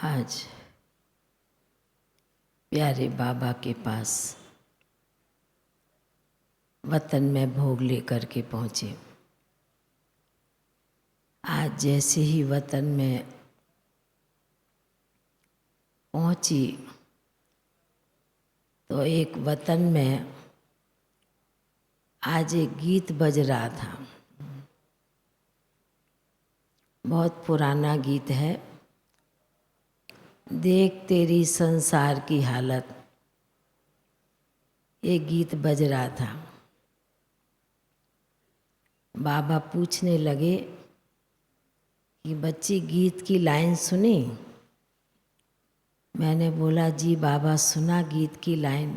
आज प्यारे बाबा के पास वतन में भोग लेकर के पहुँचे। आज जैसे ही वतन में पहुँची तो एक वतन में आज एक गीत बज रहा था। बहुत पुराना गीत है। देख तेरी संसार की हालत, ये गीत बज रहा था। बाबा पूछने लगे कि बच्ची गीत की लाइन सुनी? मैंने बोला जी बाबा सुना गीत की लाइन।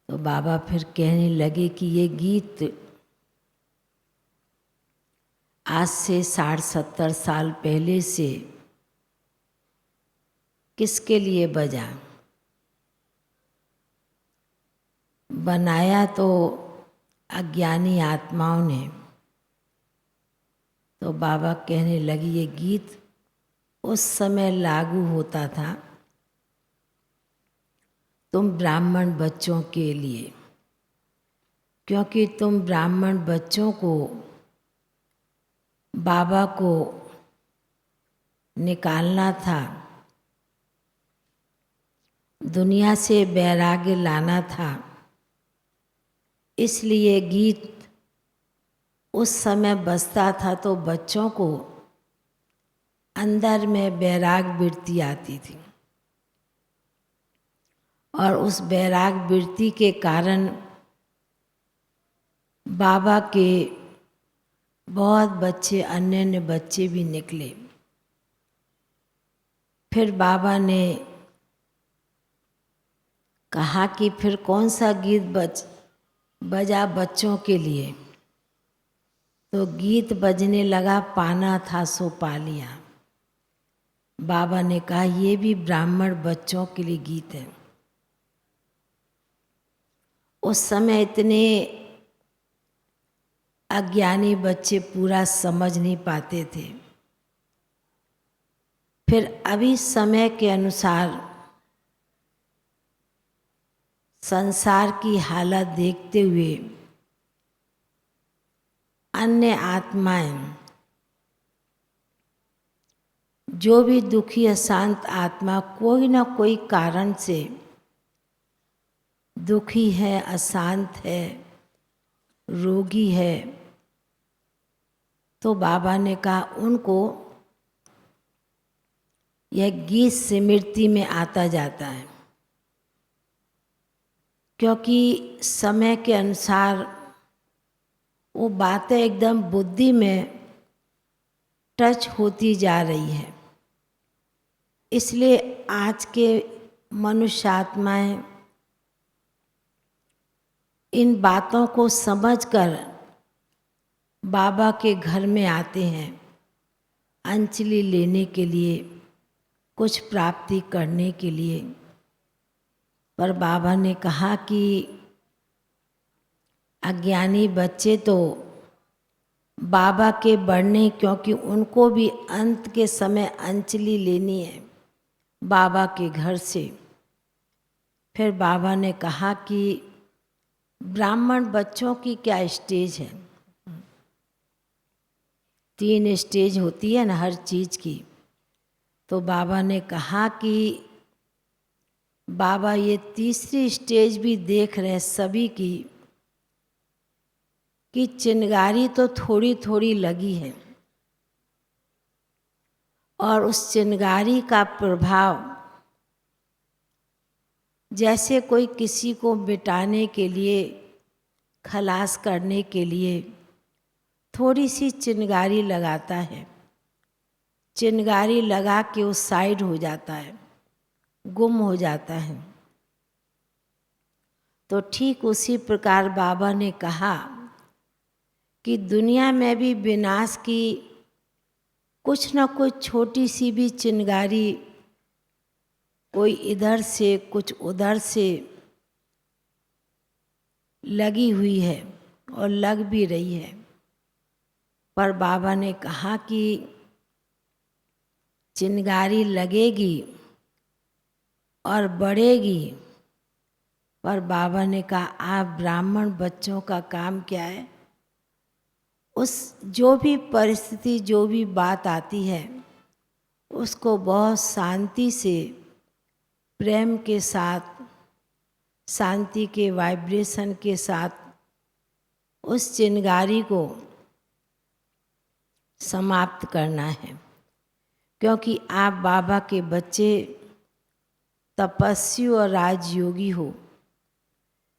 तो बाबा फिर कहने लगे कि ये गीत आज से 60-70 साल पहले से किसके लिए बजा? बनाया तो अज्ञानी आत्माओं ने। तो बाबा कहने लगी ये गीत उस समय लागू होता था तुम ब्राह्मण बच्चों के लिए, क्योंकि तुम ब्राह्मण बच्चों को बाबा को निकालना था, दुनिया से वैराग्य लाना था। इसलिए गीत उस समय बजता था तो बच्चों को अंदर में वैराग वृत्ति आती थी और उस वैराग वृत्ति के कारण बाबा के बहुत बच्चे अन्य बच्चे भी निकले। फिर बाबा ने कहा कि फिर कौन सा गीत बजा बच्चों के लिए? तो गीत बजने लगा पाना था सो पा लिया। बाबा ने कहा ये भी ब्राह्मण बच्चों के लिए गीत है। उस समय इतने अज्ञानी बच्चे पूरा समझ नहीं पाते थे। फिर अभी समय के अनुसार संसार की हालत देखते हुए अन्य आत्माएं, जो भी दुखी अशांत आत्मा कोई ना कोई कारण से दुखी है, अशांत है, रोगी है, तो बाबा ने कहा उनको यह गीत स्मृति में आता जाता है, क्योंकि समय के अनुसार वो बातें एकदम बुद्धि में टच होती जा रही है। इसलिए आज के मनुष्य आत्माएं इन बातों को समझकर बाबा के घर में आते हैं अंजलि लेने के लिए, कुछ प्राप्ति करने के लिए। पर बाबा ने कहा कि अज्ञानी बच्चे तो बाबा के बढ़ने, क्योंकि उनको भी अंत के समय अंजलि लेनी है बाबा के घर से। फिर बाबा ने कहा कि ब्राह्मण बच्चों की क्या स्टेज है? 3 स्टेज होती है ना हर चीज़ की। तो बाबा ने कहा कि बाबा ये तीसरी स्टेज भी देख रहे हैं सभी की, कि चिंगारी तो थोड़ी थोड़ी लगी है और उस चिंगारी का प्रभाव जैसे कोई किसी को मिटाने के लिए, खलास करने के लिए थोड़ी सी चिंगारी लगाता है, चिंगारी लगा के वो साइड हो जाता है, गुम हो जाता है। तो ठीक उसी प्रकार बाबा ने कहा कि दुनिया में भी विनाश की कुछ न कुछ छोटी सी भी चिंगारी, कोई इधर से कुछ उधर से लगी हुई है और लग भी रही है। पर बाबा ने कहा कि चिंगारी लगेगी और बढ़ेगी। पर बाबा ने कहा आप ब्राह्मण बच्चों का काम क्या है, उस जो भी परिस्थिति जो भी बात आती है उसको बहुत शांति से, प्रेम के साथ, शांति के वाइब्रेशन के साथ उस चिंगारी को समाप्त करना है। क्योंकि आप बाबा के बच्चे तपस्वी और राजयोगी हो,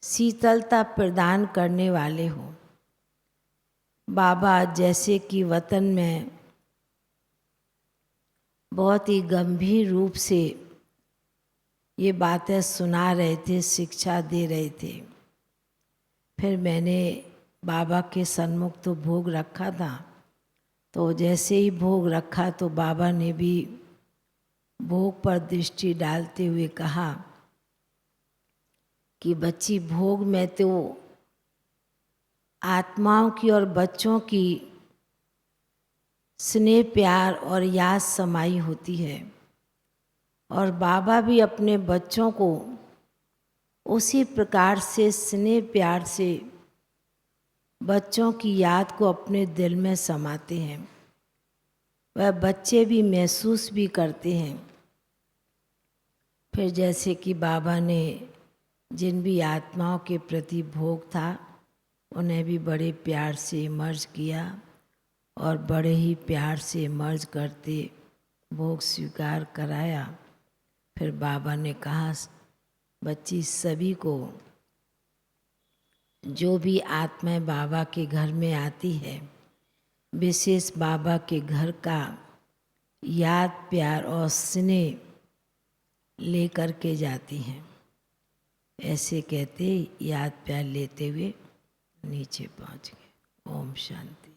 शीतलता प्रदान करने वाले हो। बाबा जैसे कि वतन में बहुत ही गंभीर रूप से ये बातें सुना रहे थे, शिक्षा दे रहे थे। फिर मैंने बाबा के सन्मुख तो भोग रखा था, तो जैसे ही भोग रखा तो बाबा ने भी भोग पर दृष्टि डालते हुए कहा कि बच्ची, भोग में तो आत्माओं की और बच्चों की स्नेह प्यार और याद समाई होती है, और बाबा भी अपने बच्चों को उसी प्रकार से स्नेह प्यार से बच्चों की याद को अपने दिल में समाते हैं। वह बच्चे भी महसूस भी करते हैं। फिर जैसे कि बाबा ने जिन भी आत्माओं के प्रति भोग था उन्हें भी बड़े प्यार से मर्ज किया, और बड़े ही प्यार से मर्ज करते भोग स्वीकार कराया। फिर बाबा ने कहा बच्ची, सभी को जो भी आत्माएं बाबा के घर में आती है, विशेष बाबा के घर का याद प्यार और स्नेह लेकर के जाती हैं। ऐसे कहते याद प्यार लेते हुए नीचे पहुंच गए। ओम शांति।